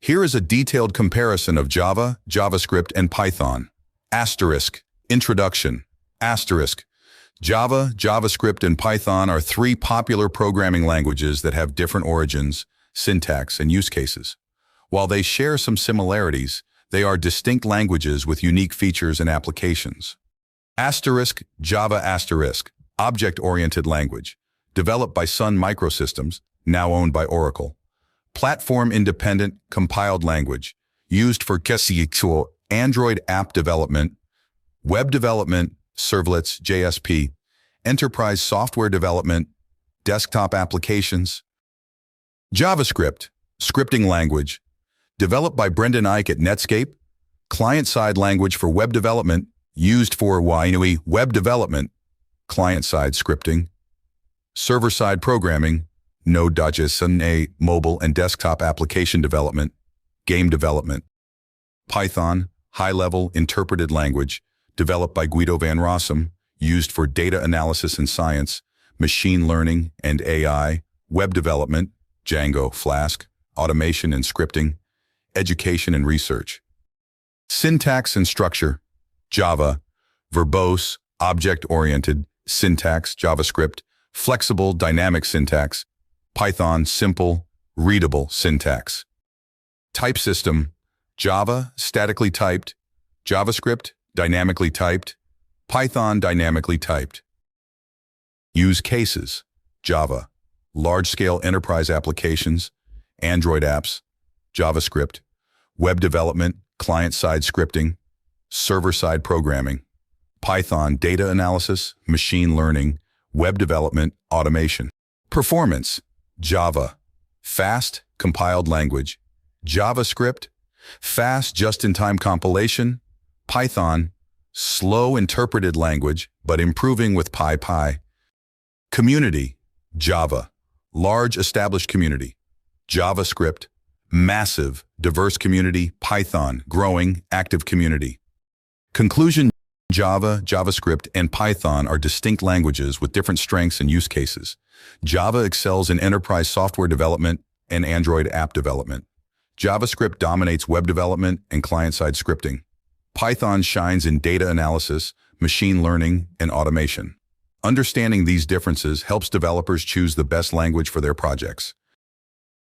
Here is a detailed comparison of Java, JavaScript, and Python. Asterisk. Introduction. Asterisk. Java, JavaScript, and Python are three popular programming languages that have different origins, syntax, and use cases. While they share some similarities, they are distinct languages with unique features and applications. Asterisk. Java asterisk. Object-oriented language. Developed by Sun Microsystems, now owned by Oracle. Platform-independent, compiled language, used for Android app development, web development, servlets, JSP, enterprise software development, desktop applications. JavaScript, scripting language, developed by Brendan Eich at Netscape, client-side language for web development, used for web development, client-side scripting, server-side programming, Node.js, mobile and desktop application development, game development. Python, high-level interpreted language, developed by Guido van Rossum, used for data analysis and science, machine learning and AI, web development, Django, Flask, automation and scripting, education and research. Syntax and structure. Java, verbose, object-oriented, syntax, JavaScript, flexible, dynamic syntax, Python, simple, readable syntax. Type system. Java, statically typed, JavaScript, dynamically typed, Python, dynamically typed. Use cases. Java, large-scale enterprise applications, Android apps, JavaScript, web development, client-side scripting, server-side programming. Python, data analysis, machine learning, web development, automation. Performance. Java, fast, compiled language. JavaScript, fast, just-in-time compilation. Python, slow, interpreted language, but improving with PyPy. Community. Java, large, established community. JavaScript, massive, diverse community. Python, growing, active community. Conclusion. Java, JavaScript, and Python are distinct languages with different strengths and use cases. Java excels in enterprise software development and Android app development. JavaScript dominates web development and client-side scripting. Python shines in data analysis, machine learning, and automation. Understanding these differences helps developers choose the best language for their projects.